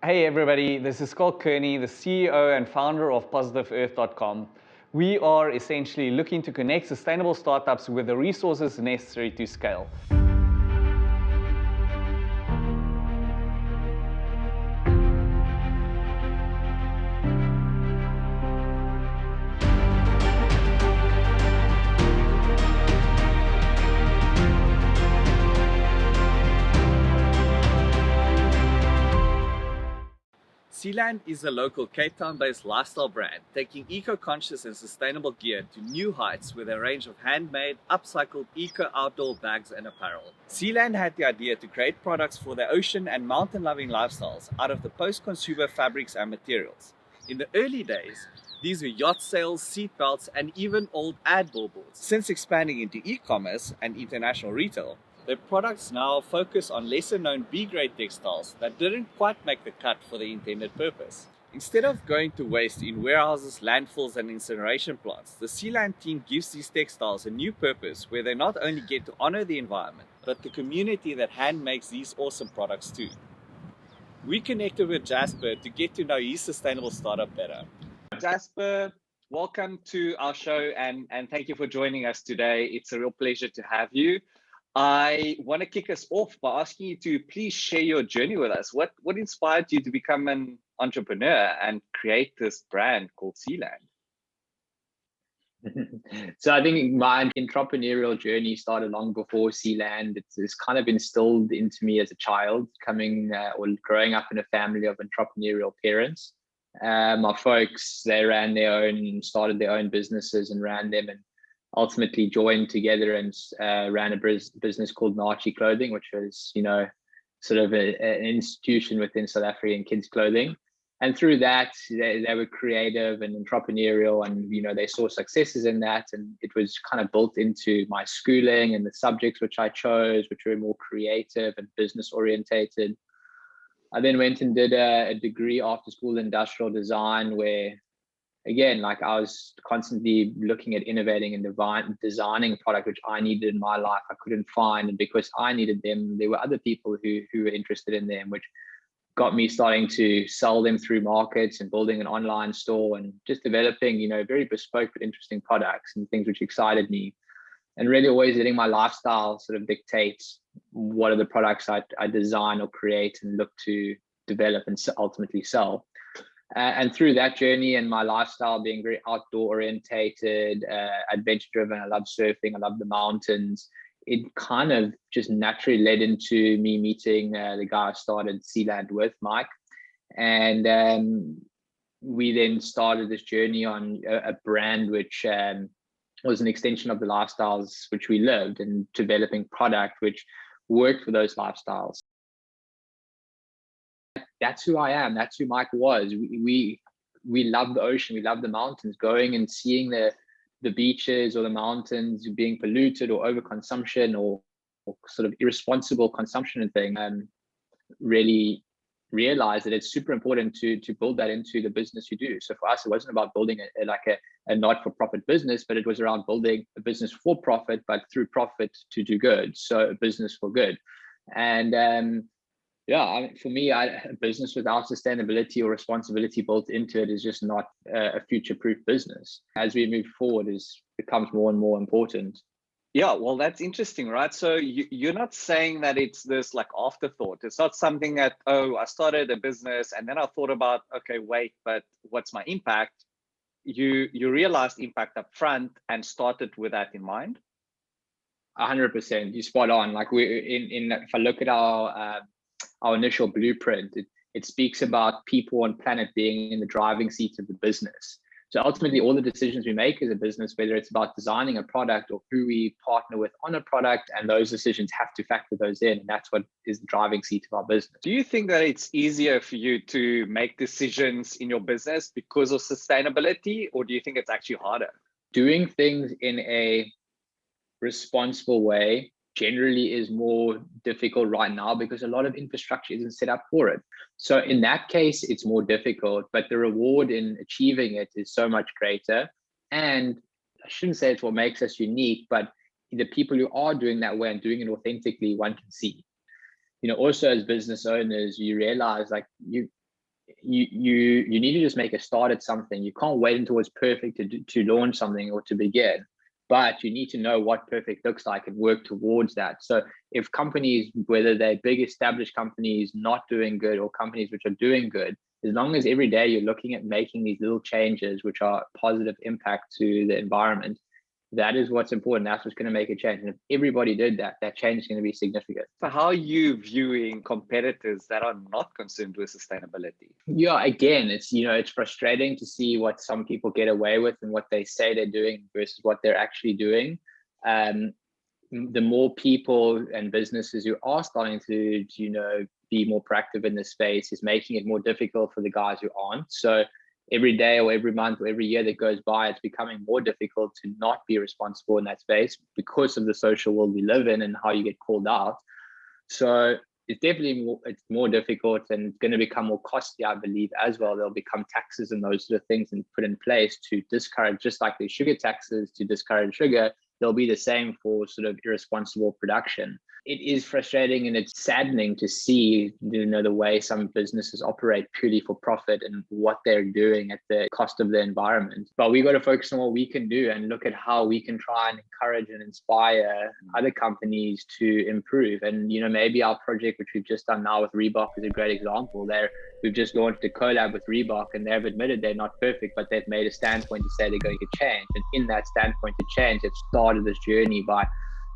Hey everybody, this is Scott Kearney, the CEO and founder of PositiveEarth.com. We are essentially looking to connect sustainable startups with the resources necessary to scale. Sealand is a local Cape Town-based lifestyle brand taking eco-conscious and sustainable gear to new heights with a range of handmade, upcycled eco-outdoor bags and apparel. Sealand had the idea to create products for their ocean and mountain-loving lifestyles out of the post-consumer fabrics and materials. In the early days, these were yacht sails, seat belts, and even old ad billboards. Since expanding into e-commerce and international retail, their products now focus on lesser-known B-grade textiles that didn't quite make the cut for the intended purpose. Instead of going to waste in warehouses, landfills, and incineration plants, the Sealand team gives these textiles a new purpose where they not only get to honor the environment, but the community that hand makes these awesome products too. We connected with Jasper to get to know his sustainable startup better. Jasper, welcome to our show and thank you for joining us today. It's a real pleasure to have you. I want to kick us off by asking you to please share your journey with us. What inspired you to become an entrepreneur and create this brand called Sealand? So I think my entrepreneurial journey started long before Sealand. It's kind of instilled into me as a child, growing up in a family of entrepreneurial parents. My folks, they started their own businesses and ran them, and ultimately joined together and ran a business called Nachi Clothing, which was, sort of an institution within South African kids clothing. And through that, they were creative and entrepreneurial, and they saw successes in that. And it was kind of built into my schooling and the subjects which I chose, which were more creative and business orientated. I then went and did a degree after school in industrial design, where again, like I was constantly looking at innovating and designing product which I needed in my life. I couldn't find, and because I needed them, there were other people who were interested in them, which got me starting to sell them through markets and building an online store and just developing, very bespoke but interesting products and things which excited me. And really always letting my lifestyle sort of dictate what are the products I design or create and look to develop and ultimately sell. And through that journey and my lifestyle being very outdoor orientated, adventure driven, I love surfing, I love the mountains, it kind of just naturally led into me meeting the guy I started Sealand with, Mike. And we then started this journey on a brand which was an extension of the lifestyles which we lived, and developing product which worked for those lifestyles. That's who I am. That's who Mike was. We love the ocean. We love the mountains. Going and seeing the beaches or the mountains being polluted or overconsumption or sort of irresponsible consumption and thing, really realize that it's super important to build that into the business you do. So for us, it wasn't about building a not-for-profit business, but it was around building a business for profit, but through profit to do good. So a business for good. And for me, a business without sustainability or responsibility built into it is just not a future-proof business. As we move forward, it becomes more and more important. Yeah, well, that's interesting, right? So you're not saying that it's this like afterthought. It's not something that, I started a business and then I thought about, okay, wait, but what's my impact? You realized impact up front and started with that in mind? 100%, you're spot on. Like if I look at our initial blueprint, it speaks about people on planet being in the driving seat of the business. So ultimately, all the decisions we make as a business, whether it's about designing a product or who we partner with on a product, and those decisions have to factor those in. And that's what is the driving seat of our business. Do you think that it's easier for you to make decisions in your business because of sustainability, or do you think it's actually harder? Doing things in a responsible way generally is more difficult right now because a lot of infrastructure isn't set up for it. So in that case, it's more difficult, but the reward in achieving it is so much greater. And I shouldn't say it's what makes us unique, but the people who are doing that way and doing it authentically, one can see. Also as business owners, you realize like you need to just make a start at something. You can't wait until it's perfect to launch something or to begin, but you need to know what perfect looks like and work towards that. So if companies, whether they're big established companies not doing good or companies which are doing good, as long as every day you're looking at making these little changes which are positive impact to the environment, that is what's important. That's what's going to make a change. And if everybody did that, that change is going to be significant. So how are you viewing competitors that are not concerned with sustainability? Yeah, again, it's frustrating to see what some people get away with and what they say they're doing versus what they're actually doing. The more people and businesses who are starting to be more proactive in this space is making it more difficult for the guys who aren't. So every day or every month or every year that goes by, it's becoming more difficult to not be responsible in that space because of the social world we live in and how you get called out. So it's definitely more difficult, and it's going to become more costly, I believe, as well. There'll become taxes and those sort of things and put in place to discourage, just like the sugar taxes to discourage sugar, they'll be the same for sort of irresponsible production. It is frustrating and it's saddening to see, the way some businesses operate purely for profit and what they're doing at the cost of the environment. But we got to focus on what we can do and look at how we can try and encourage and inspire other companies to improve. And, maybe our project, which we've just done now with Reebok, is a great example. We've just launched a collab with Reebok, and they've admitted they're not perfect, but they've made a standpoint to say they're going to change. And in that standpoint to change, they've started this journey by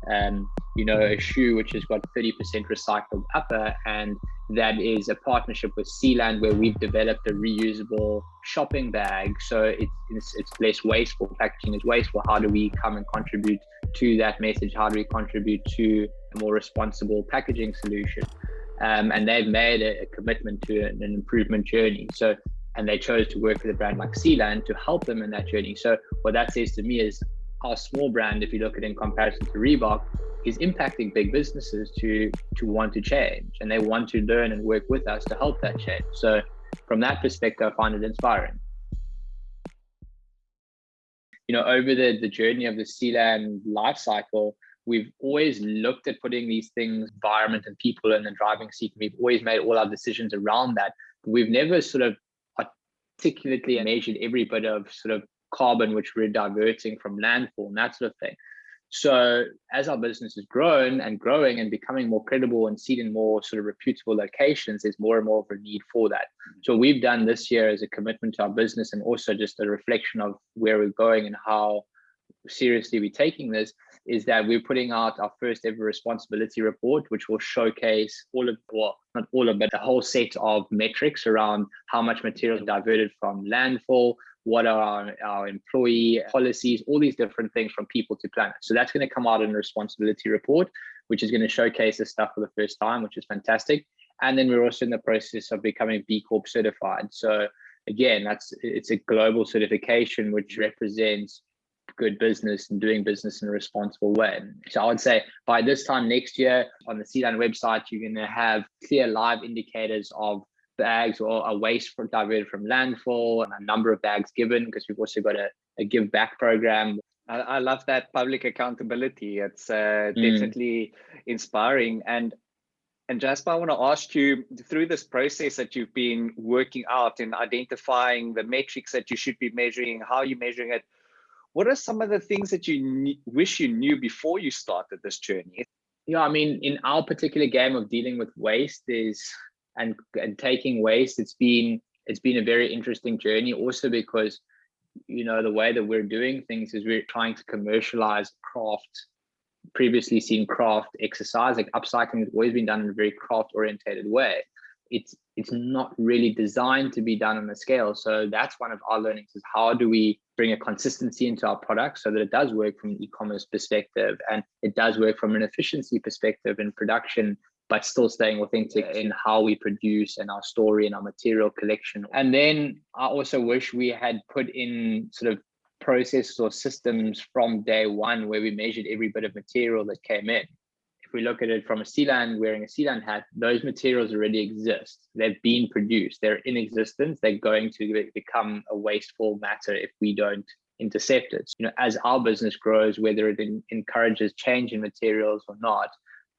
a shoe which has got 30% recycled upper, and that is a partnership with Sealand where we've developed a reusable shopping bag. So it's less wasteful. Packaging is wasteful. How do we come and contribute to that message? How do we contribute to a more responsible packaging solution? And they've made a commitment to an improvement journey. And they chose to work with a brand like Sealand to help them in that journey. So what that says to me is our small brand, if you look at it in comparison to Reebok, is impacting big businesses to want to change, and they want to learn and work with us to help that change. So from that perspective, I find it inspiring. Over the journey of the Sealand life cycle, we've always looked at putting these things, environment and people, in the driving seat. We've always made all our decisions around that. But we've never sort of articulately measured every bit of sort of carbon which we're diverting from landfill and that sort of thing. So as our business has grown and growing and becoming more credible and seen in more sort of reputable locations, there's more and more of a need for that. So what we've done this year as a commitment to our business, and also just a reflection of where we're going and how seriously we're taking this, is that we're putting out our first ever responsibility report, which will showcase not all of, but a whole set of metrics around how much material is diverted from landfill, what are our employee policies, all these different things from people to planet. So that's going to come out in a responsibility report, which is going to showcase this stuff for the first time, which is fantastic. And then we're also in the process of becoming B Corp certified. So again, it's a global certification which represents good business and doing business in a responsible way. So I would say by this time next year on the Sealand website, you're going to have clear live indicators of bags or a waste diverted from landfill, and a number of bags given, because we've also got a give back program. I love that public accountability. It's definitely inspiring. And Jasper, I want to ask you, through this process that you've been working out and identifying the metrics that you should be measuring, how you're measuring it, what are some of the things that you wish you knew before you started this journey? Yeah, I mean, in our particular game of dealing with waste and taking waste, it's been a very interesting journey, also because the way that we're doing things is we're trying to commercialize craft. Previously seen craft exercise, like upcycling, has always been done in a very craft orientated way. It's not really designed to be done on a scale. So that's one of our learnings, is how do we bring a consistency into our product so that it does work from an e-commerce perspective, and it does work from an efficiency perspective in production, but still staying authentic in how we produce and our story and our material collection. And then I also wish we had put in sort of processes or systems from day one where we measured every bit of material that came in. If we look at it from a Sealand, wearing a Sealand hat, those materials already exist. They've been produced. They're in existence. They're going to become a wasteful matter if we don't intercept it. As our business grows, whether it encourages change in materials or not,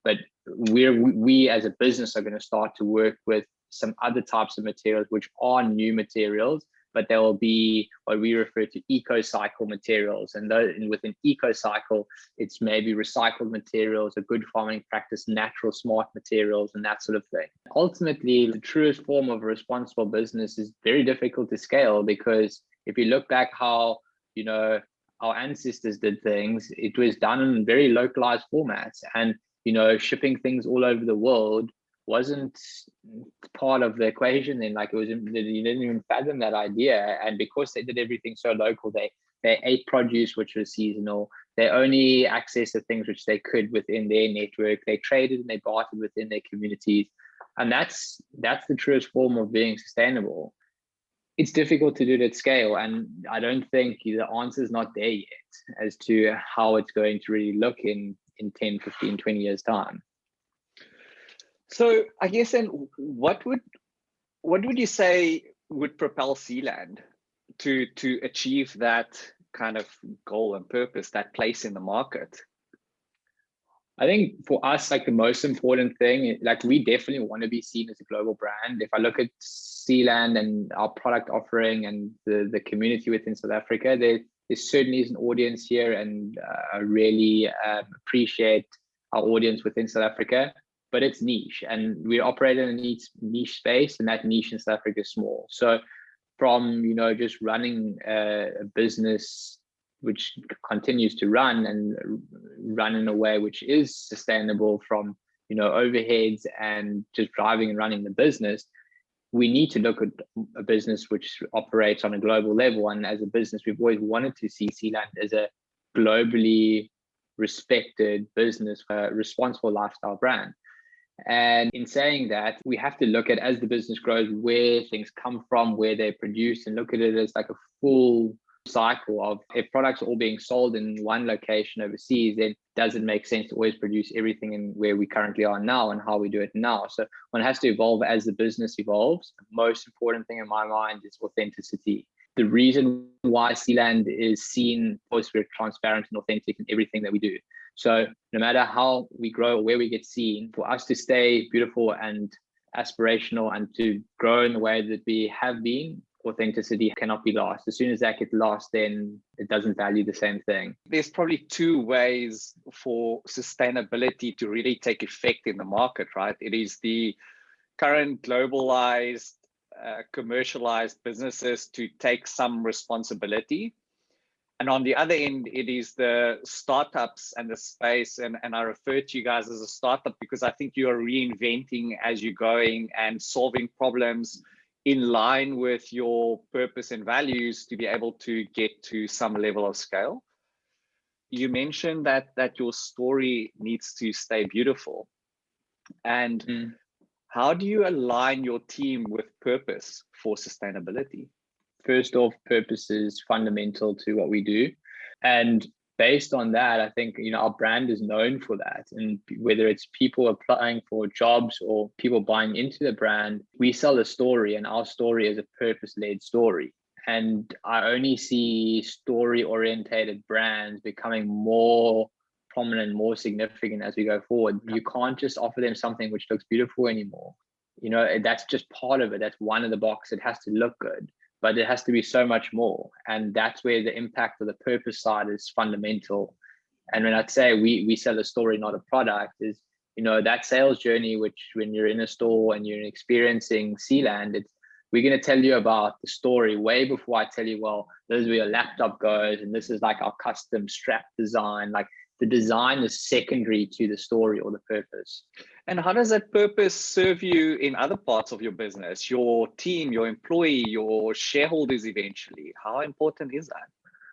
but we as a business are going to start to work with some other types of materials which are new materials, but there will be what we refer to eco-cycle materials. And within eco-cycle, it's maybe recycled materials, a good farming practice, natural smart materials, and that sort of thing. Ultimately, the truest form of a responsible business is very difficult to scale, because if you look back how, our ancestors did things, it was done in very localized formats. And, shipping things all over the world wasn't part of the equation then. Like, you didn't even fathom that idea. And because they did everything so local, they ate produce which was seasonal. They only accessed the things which they could within their network. They traded and they bartered within their communities. And that's the truest form of being sustainable. It's difficult to do it at scale, and I don't think the answer is not there yet as to how it's going to really look in 10, 15, 20 years time. So I guess then what would you say would propel Sealand to achieve that kind of goal and purpose, that place in the market? I think for us, like, the most important thing, like, we definitely want to be seen as a global brand. If I look at Sealand and our product offering and the community within South Africa, there certainly is an audience here, and I really appreciate our audience within South Africa, but it's niche, and we operate in a niche space, and that niche in South Africa is small. So from, just running a business which continues to run and run in a way which is sustainable from, overheads and just driving and running the business, we need to look at a business which operates on a global level. And as a business, we've always wanted to see Sealand as a globally respected business, a responsible lifestyle brand. And in saying that, we have to look at, as the business grows, where things come from, where they're produced, and look at it as like a full cycle of, if products are all being sold in one location overseas, then does it make sense to always produce everything in where we currently are now and how we do it now? So one has to evolve as the business evolves. The most important thing in my mind is authenticity. The reason why Sealand is seen, of course, we're transparent and authentic in everything that we do. So no matter how we grow or where we get seen, for us to stay beautiful and aspirational and to grow in the way that we have been, authenticity cannot be lost. As soon as that gets lost, then it doesn't value the same thing. There's probably two ways for sustainability to really take effect in the market, right? It is the current globalized, commercialized businesses to take some responsibility. And on the other end, it is the startups and the space. And I refer to you guys as a startup because I think you are reinventing as you're going and solving problems in line with your purpose and values to be able to get to some level of scale. You mentioned that your story needs to stay beautiful. And how do you align your team with purpose for sustainability? First off, purpose is fundamental to what we do. And based on that, I think, our brand is known for that. And whether it's people applying for jobs or people buying into the brand, we sell a story, and our story is a purpose-led story. And I only see story-orientated brands becoming more prominent, more significant as we go forward. You can't just offer them something which looks beautiful anymore. That's just part of it. That's one of the boxes. It has to look good, but it has to be so much more. And that's where the impact of the purpose side is fundamental. And when I'd say we sell a story, not a product, is, that sales journey, which when you're in a store and you're experiencing Sealand, we're going to tell you about the story way before I tell you, well, this is where your laptop goes, and this is like our custom strap design. Like, the design is secondary to the story or the purpose. And how does that purpose serve you in other parts of your business, your team, your employee, your shareholders eventually? How important is that?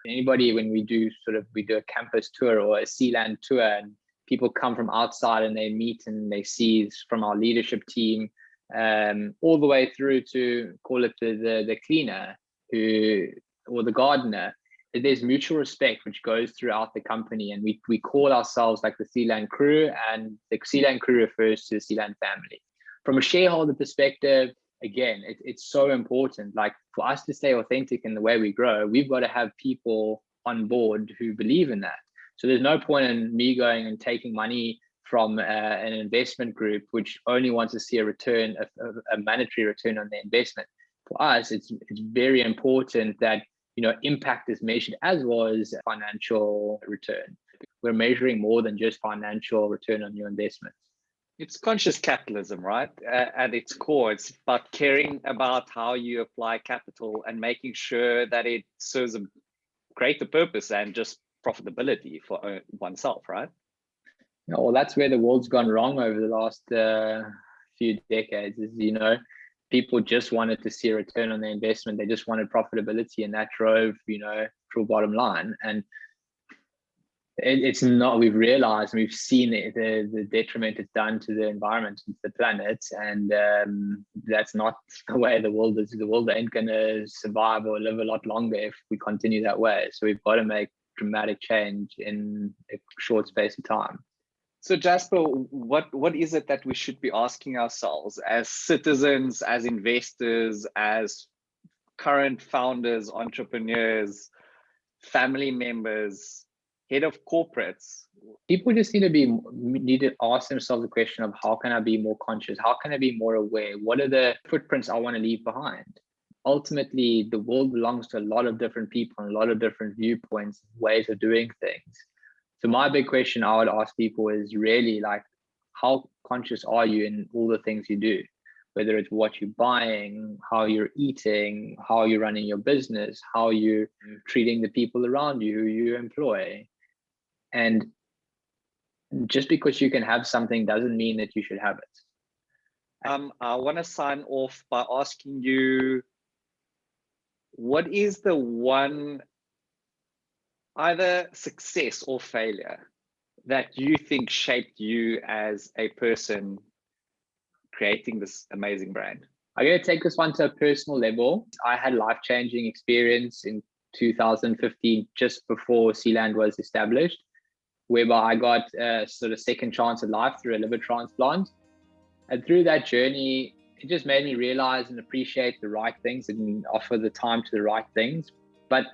Anybody, when we do a campus tour or a Sealand tour, and people come from outside and they meet and they see from our leadership team, all the way through to, call it the cleaner or the gardener, there's mutual respect which goes throughout the company, and we call ourselves like the Sealand crew, and the Sealand crew refers to the Sealand family. From a shareholder perspective, again, it's so important. Like, for us to stay authentic in the way we grow, we've got to have people on board who believe in that. So there's no point in me going and taking money from an investment group which only wants to see a return, a monetary return on their investment. For us, it's very important that impact is measured as well as financial return. We're measuring more than just financial return on your investments. It's conscious capitalism, right? At its core, it's about caring about how you apply capital and making sure that it serves a greater purpose than just profitability for oneself, right? Well, that's where the world's gone wrong over the last few decades. Is people just wanted to see a return on their investment. They just wanted profitability, and that drove true bottom line. And it's not. We've realized, and we've seen the detriment it's done to the environment and the planet, and that's not the way the world is. The world ain't going to survive or live a lot longer if we continue that way. So we've got to make dramatic change in a short space of time. So Jasper, what is it that we should be asking ourselves as citizens, as investors, as current founders, entrepreneurs, family members, head of corporates? People just need to ask themselves the question of, how can I be more conscious? How can I be more aware? What are the footprints I want to leave behind? Ultimately, the world belongs to a lot of different people and a lot of different viewpoints, ways of doing things. So my big question I would ask people is really like, how conscious are you in all the things you do? Whether it's what you're buying, how you're eating, how you're running your business, how you're treating the people around you, who you employ. And just because you can have something doesn't mean that you should have it. I want to sign off by asking you, what is the one either success or failure that you think shaped you as a person creating this amazing brand? I'm going to take this one to a personal level. I had a life-changing experience in 2015, just before Sealand was established, whereby I got a sort of second chance at life through a liver transplant. And through that journey, it just made me realize and appreciate the right things and offer the time to the right things. But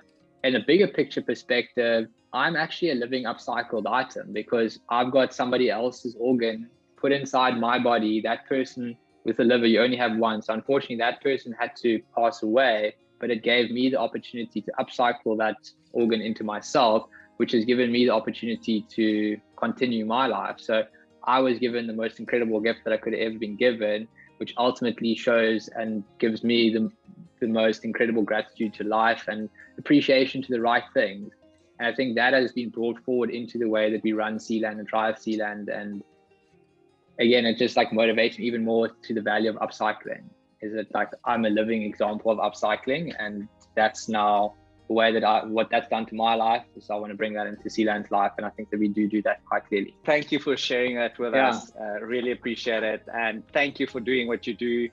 in a bigger picture perspective, I'm actually a living upcycled item, because I've got somebody else's organ put inside my body. That person with the liver, you only have one. So unfortunately, that person had to pass away, but it gave me the opportunity to upcycle that organ into myself, which has given me the opportunity to continue my life. So I was given the most incredible gift that I could have ever been given, which ultimately shows and gives me the most incredible gratitude to life and appreciation to the right things. And I think that has been brought forward into the way that we run Sealand and drive Sealand. And again, it just like motivates me even more to the value of upcycling. Is it like I'm a living example of upcycling, and that's now the way that what that's done to my life. So I want to bring that into Sealand's life, and I think that we do that quite clearly. Thank you for sharing that with us. Really appreciate it, and thank you for doing what you do.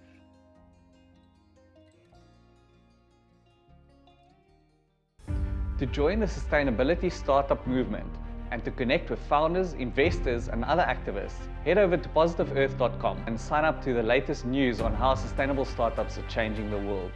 To join the sustainability startup movement and to connect with founders, investors, and other activists, head over to positiveearth.com and sign up to the latest news on how sustainable startups are changing the world.